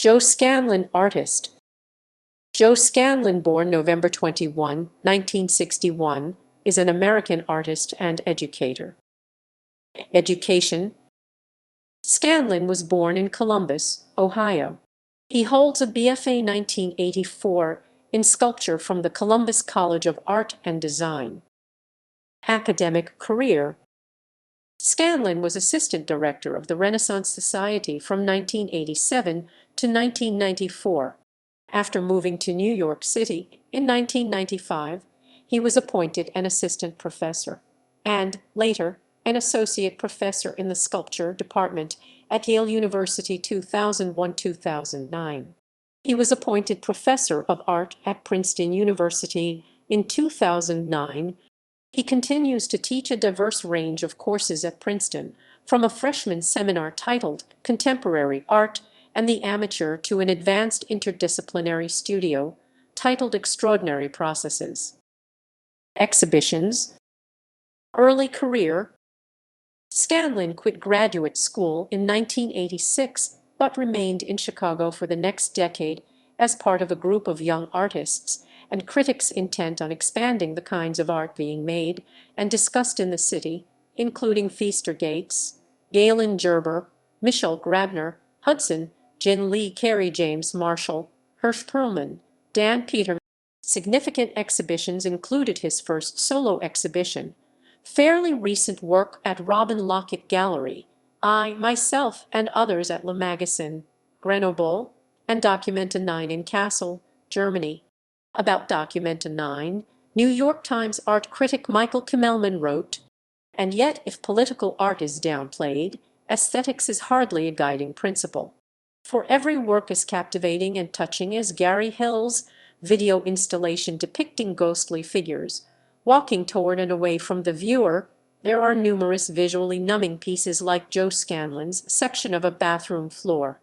Joe Scanlan, artist. Joe Scanlan, born November 21, 1961, is an American artist and educator. Education. Scanlan was born in Columbus, Ohio. He holds a BFA 1984 in sculpture from the Columbus College of Art and Design. Academic career. Scanlan was assistant director of the Renaissance Society from 1987 to 1994. After moving to New York City in 1995, he was appointed an assistant professor and, later, an associate professor in the sculpture department at Yale University 2001-2009. He was appointed professor of art at Princeton University in 2009. He continues to teach a diverse range of courses at Princeton, from a freshman seminar titled Contemporary Art and the Amateur to an advanced interdisciplinary studio titled Extraordinary Processes. Exhibitions. Early career. Scanlan quit graduate school in 1986 but remained in Chicago for the next decade as part of a group of young artists and critics intent on expanding the kinds of art being made and discussed in the city, including Feaster Gates, Galen Gerber, Michelle Grabner, Hudson, Jin Lee, Carey James Marshall, Hirsch Perlman, Dan Peterman. Significant exhibitions included his first solo exhibition, fairly recent work at Robin Lockett Gallery, I, Myself, and Others at Le Magasin, Grenoble, and Documenta 9 in Kassel, Germany. About Documenta 9, New York Times art critic Michael Kimmelman wrote, "And yet if political art is downplayed, aesthetics is hardly a guiding principle. For every work as captivating and touching as Gary Hill's video installation depicting ghostly figures walking toward and away from the viewer, there are numerous visually numbing pieces like Joe Scanlan's section of a bathroom floor."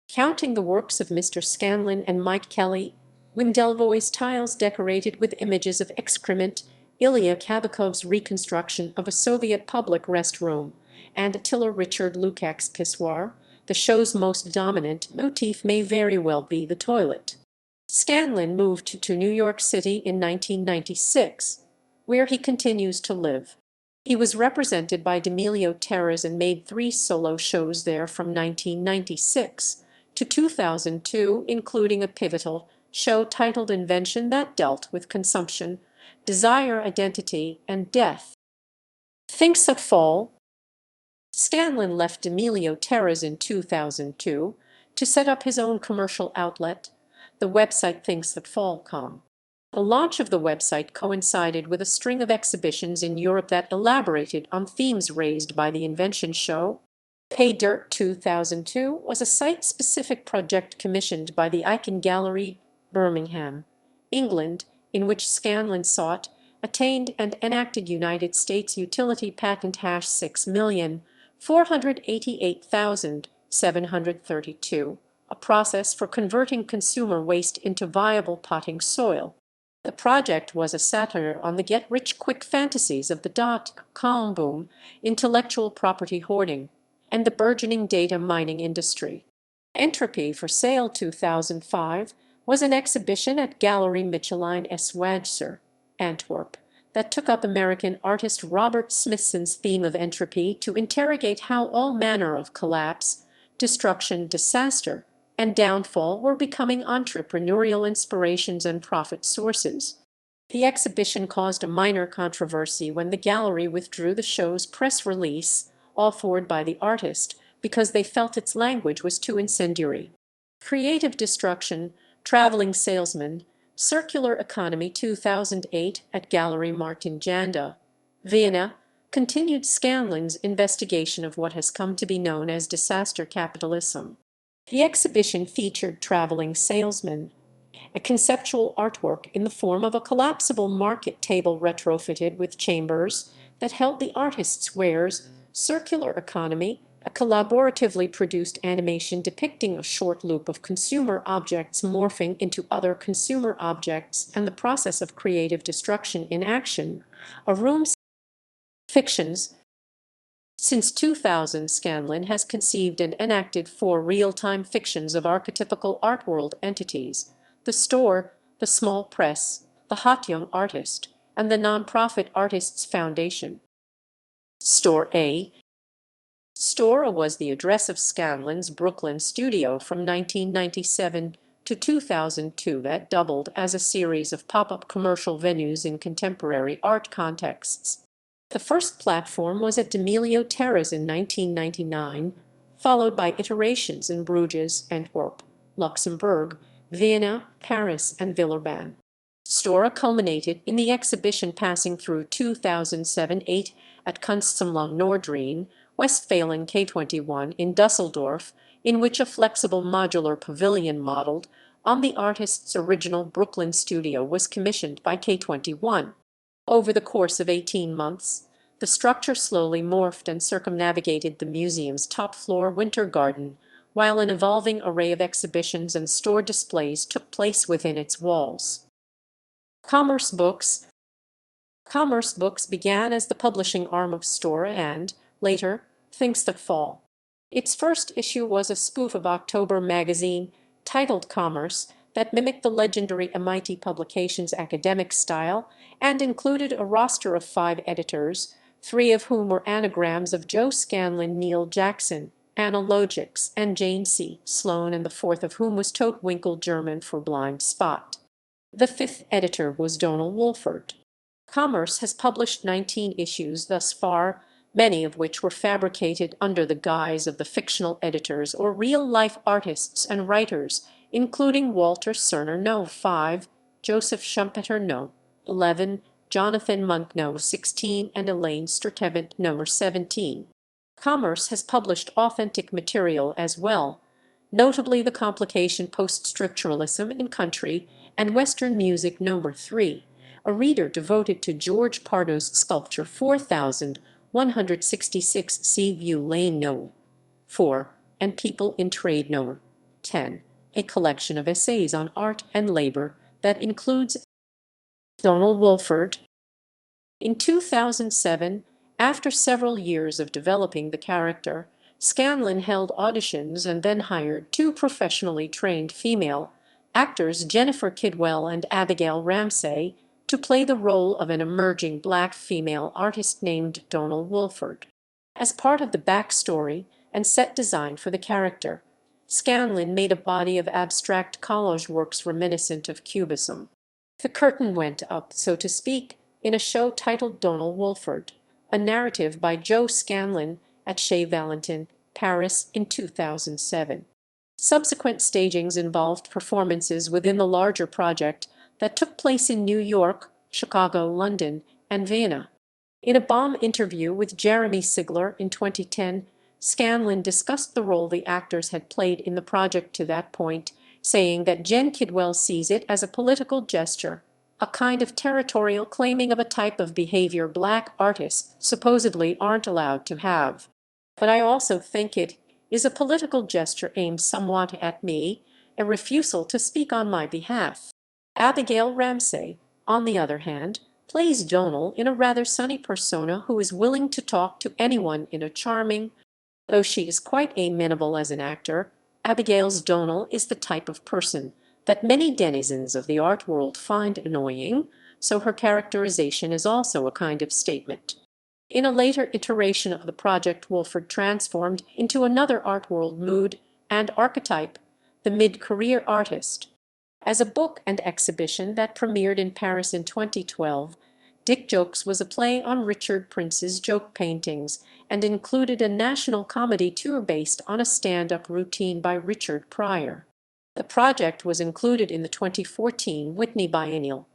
Counting the works of Mr. Scanlan and Mike Kelly, Wim Delvoye's tiles decorated with images of excrement, Ilya Kabakov's reconstruction of a Soviet public restroom, and Attila Richard Lukak's pissoir, the show's most dominant motif may very well be the toilet. Scanlan moved to New York City in 1996, where he continues to live. He was represented by D'Emilio Terraz and made 3 solo shows there from 1996 to 2002, including a pivotal show titled Invention that dealt with consumption, desire, identity, and death. Thingsthatfall. Scanlan left D'Emilio Terraz in 2002 to set up his own commercial outlet, the website Thingsthatfall.com. The launch of the website coincided with a string of exhibitions in Europe that elaborated on themes raised by the invention show. Pay Dirt 2002 was a site-specific project commissioned by the Icon Gallery, Birmingham, England, in which Scanlan sought, attained, and enacted United States Utility Patent #6,488,732, a process for converting consumer waste into viable potting soil. The project was a satire on the get-rich-quick fantasies of the dot-com boom, intellectual property hoarding, and the burgeoning data mining industry. Entropy for Sale 2005 was an exhibition at Gallery Micheline Zwijger, Antwerp, that took up American artist Robert Smithson's theme of entropy to interrogate how all manner of collapse, destruction, disaster, and downfall were becoming entrepreneurial inspirations and profit sources. The exhibition caused a minor controversy when the gallery withdrew the show's press release, all forwarded by the artist, because they felt its language was too incendiary. Creative Destruction, Traveling Salesman, Circular Economy 2008 at Gallery Martin Janda, Vienna, continued Scanlan's investigation of what has come to be known as disaster capitalism. The exhibition featured Traveling Salesman, a conceptual artwork in the form of a collapsible market table retrofitted with chambers that held the artist's wares, Circular Economy, a collaboratively produced animation depicting a short loop of consumer objects morphing into other consumer objects and the process of creative destruction in action, a room. Fictions. Since 2000, Scanlan has conceived and enacted 4 real-time fictions of archetypical art world entities: the store, the small press, the hot young artist, and the nonprofit Artists Foundation. Store A. Store A was the address of Scanlan's Brooklyn studio from 1997 to 2002 that doubled as a series of pop-up commercial venues in contemporary art contexts. The first platform was at D'Amelio Terrace in 1999, followed by iterations in Bruges, Antwerp, Luxembourg, Vienna, Paris, and Villeurbanne. Store A culminated in the exhibition passing through 2007-8 at Kunstsammlung Nordrhein, Westfalen K21 in Dusseldorf, in which a flexible modular pavilion modeled on the artist's original Brooklyn studio was commissioned by K21. Over the course of 18 months, the structure slowly morphed and circumnavigated the museum's top-floor winter garden, while an evolving array of exhibitions and store displays took place within its walls. Commerce Books. Commerce Books began as the publishing arm of Store and, later, Thingsthatfall. Its first issue was a spoof of October magazine, titled Commerce, that mimicked the legendary MIT Publications academic style and included a roster of 5 editors, 3 of whom were anagrams of Joe Scanlan, Neil Jackson, Anna Logix, and Jane C. Sloan, and the 4th of whom was Tote Winkle, German for blind spot. The 5th editor was Donelle Woolford. Commerce has published 19 issues thus far, many of which were fabricated under the guise of the fictional editors or real-life artists and writers, including Walter Cerner No. 5, Joseph Schumpeter No. 11, Jonathan Monk No. 16, and Elaine Sturtevant No. 17. Commerce has published authentic material as well, notably The Complication Post-Structuralism in Country and Western Music No. 3, a reader devoted to George Pardo's sculpture 4166 Seaview Lane No. 4, and People in Trade No. 10, a collection of essays on art and labor that includes Donelle Woolford. In 2007, after several years of developing the character, Scanlan held auditions and then hired 2 professionally trained female actors, Jennifer Kidwell and Abigail Ramsay, to play the role of an emerging Black female artist named Donelle Woolford. As part of the backstory and set design for the character, Scanlan made a body of abstract collage works reminiscent of Cubism. The curtain went up, so to speak, in a show titled Donelle Woolford, a narrative by Joe Scanlan at Chez Valentin, Paris in 2007. Subsequent stagings involved performances within the larger project that took place in New York, Chicago, London, and Vienna. In a bomb interview with Jeremy Sigler in 2010, Scanlan discussed the role the actors had played in the project to that point, saying that Jen Kidwell sees it as a political gesture, a kind of territorial claiming of a type of behavior Black artists supposedly aren't allowed to have. But I also think it is a political gesture aimed somewhat at me, a refusal to speak on my behalf. Abigail Ramsay, on the other hand, plays Donelle in a rather sunny persona who is willing to talk to anyone in a charming. Though she is quite amenable as an actor, Abigail's Donelle is the type of person that many denizens of the art world find annoying, so her characterization is also a kind of statement. In a later iteration of the project, Woolford transformed into another art world mood and archetype, the mid-career artist. As a book and exhibition that premiered in Paris in 2012, Dick Jokes was a play on Richard Prince's joke paintings and included a national comedy tour based on a stand-up routine by Richard Pryor. The project was included in the 2014 Whitney Biennial,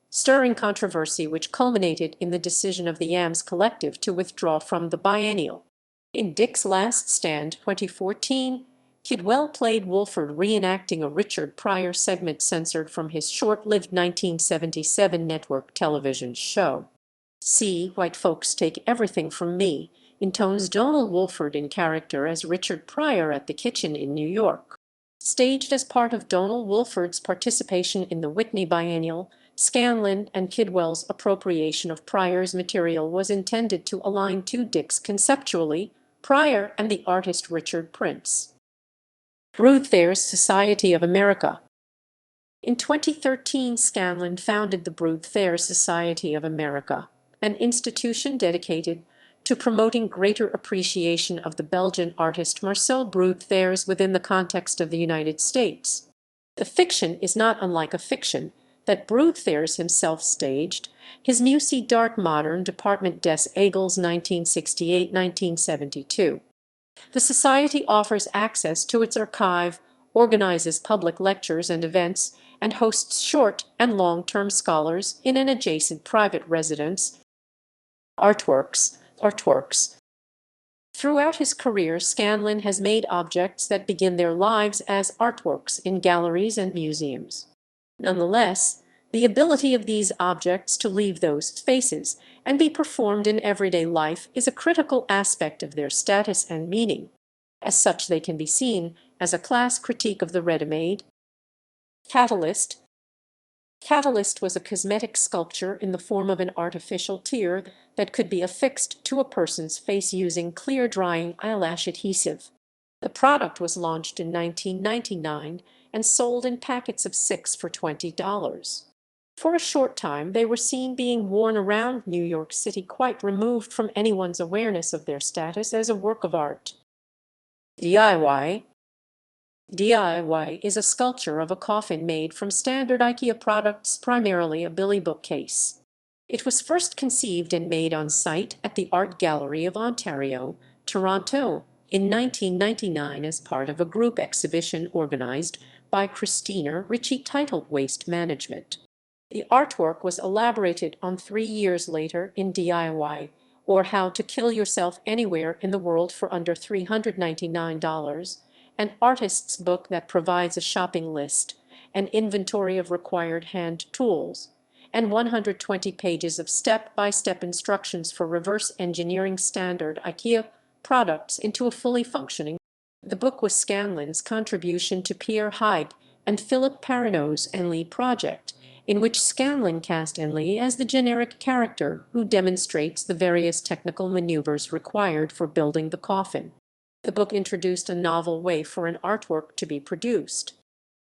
stirring controversy which culminated in the decision of the Yams Collective to withdraw from the biennial. In Dick's Last Stand 2014, Kidwell played Woolford reenacting a Richard Pryor segment censored from his short-lived 1977 network television show. See White Folks Take Everything From Me intones Donelle Woolford in character as Richard Pryor at the Kitchen in New York. Staged as part of Donelle Woolford's participation in the Whitney Biennial, Scanlan and Kidwell's appropriation of Pryor's material was intended to align two dicks conceptually, Pryor and the artist Richard Prince. Brood Thayer's Society of America. In 2013, Scanlan founded the Brood Thayer Society of America, an institution dedicated to promoting greater appreciation of the Belgian artist Marcel Brood Thayers within the context of the United States. The fiction is not unlike a fiction that Brood Thayers himself staged, his Musée d'Art Moderne Department des Aigles 1968-1972. The Society offers access to its archive, organizes public lectures and events, and hosts short and long-term scholars in an adjacent private residence. Artworks. Throughout his career, Scanlan has made objects that begin their lives as artworks in galleries and museums. Nonetheless, the ability of these objects to leave those spaces and be performed in everyday life is a critical aspect of their status and meaning. As such, they can be seen as a class critique of the ready-made. Catalyst. Catalyst was a cosmetic sculpture in the form of an artificial tear that could be affixed to a person's face using clear-drying eyelash adhesive. The product was launched in 1999 and sold in packets of 6 for $20. For a short time, they were seen being worn around New York City, quite removed from anyone's awareness of their status as a work of art. DIY. DIY is a sculpture of a coffin made from standard IKEA products, primarily a Billy bookcase. It was first conceived and made on site at the Art Gallery of Ontario, Toronto, in 1999 as part of a group exhibition organized by Christina Ritchie titled Waste Management. The artwork was elaborated on 3 years later in DIY, or How to Kill Yourself Anywhere in the World for Under $399, an artist's book that provides a shopping list, an inventory of required hand tools, and 120 pages of step-by-step instructions for reverse engineering standard IKEA products into a fully functioning. The book was Scanlan's contribution to Pierre Hyde and Philip Parano's Enley project, in which Scanlan cast Enley as the generic character who demonstrates the various technical maneuvers required for building the coffin. The book introduced a novel way for an artwork to be produced.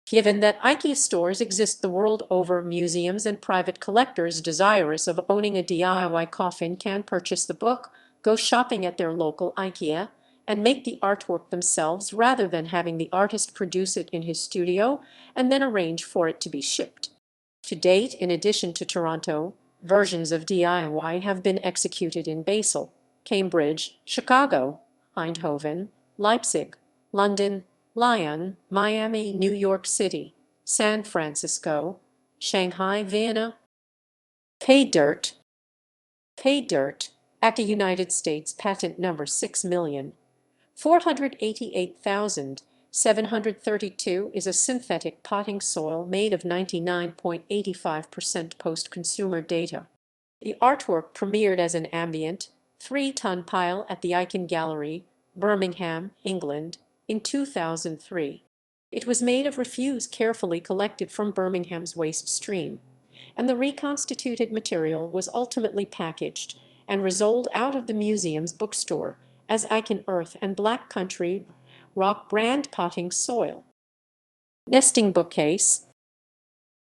Given that IKEA stores exist the world over, museums and private collectors desirous of owning a DIY coffin can purchase the book, go shopping at their local IKEA, and make the artwork themselves rather than having the artist produce it in his studio and then arrange for it to be shipped. To date, in addition to Toronto, versions of DIY have been executed in Basel, Cambridge, Chicago, Eindhoven, Leipzig, London, Lyon, Miami, New York City, San Francisco, Shanghai, Vienna. Pay dirt. ACA United States Patent Number 6,488,732 is a synthetic potting soil made of 99.85% post-consumer data. The artwork premiered as an ambient, 3-ton pile at the Icon Gallery, Birmingham, England, in 2003. It was made of refuse carefully collected from Birmingham's waste stream, and the reconstituted material was ultimately packaged and resold out of the museum's bookstore as Icon Earth and Black Country Rock brand potting soil. Nesting bookcase.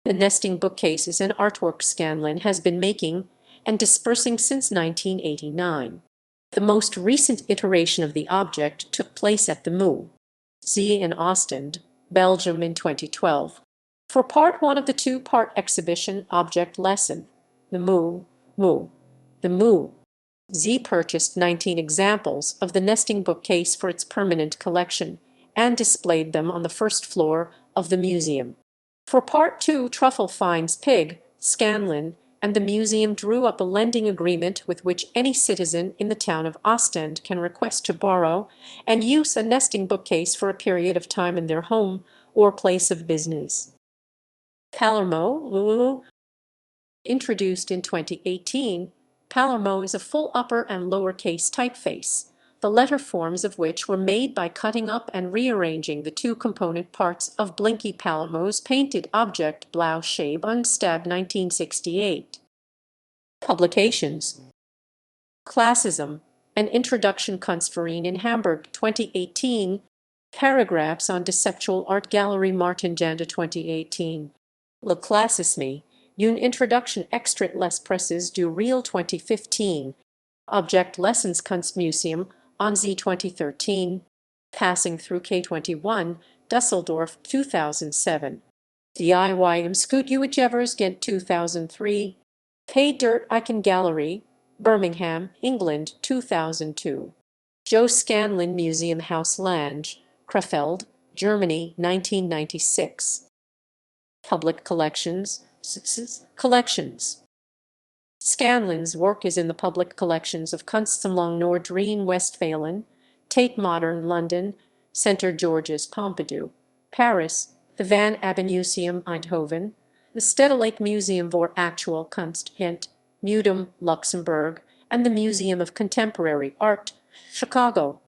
The nesting bookcase is an artwork Scanlan has been making and dispersing since 1989. The most recent iteration of the object took place at the Musée in Ostend, Belgium in 2012. For part 1 of the 2-part exhibition object lesson, the Musée purchased 19 examples of the nesting bookcase for its permanent collection and displayed them on the first floor of the museum. For part 2, Truffle Finds Pig, Scanlan and the museum drew up a lending agreement with which any citizen in the town of Ostend can request to borrow and use a nesting bookcase for a period of time in their home or place of business. Palermo. Introduced in 2018, Palermo is a full upper and lowercase typeface, the letter forms of which were made by cutting up and rearranging the two component parts of Blinky Palermo's painted object Blau Scheibe und Stab 1968. Publications: Classism, An Introduction Kunstverein in Hamburg 2018, Paragraphs on Deceptual Art Gallery Martin Janda 2018, Le Classisme, Une Introduction Extrait Les Presses du Real 2015, Object Lessons Kunstmuseum, Annecy 2013, Passing Through K21, Dusseldorf 2007, DIY im Scoot Ghent 2003, Pay Dirt Icon Gallery, Birmingham, England 2002, Joe Scanlan Museum House Lange, Krefeld, Germany 1996. Public collections. Collections. Scanlan's work is in the public collections of Kunstsammlung Nordrhein-Westfalen, Tate Modern London, Centre Georges Pompidou, Paris, the Van Abbe Museum Eindhoven, the Stedelijk Museum voor Actuele Kunst Ghent, Museum Luxembourg, and the Museum of Contemporary Art, Chicago.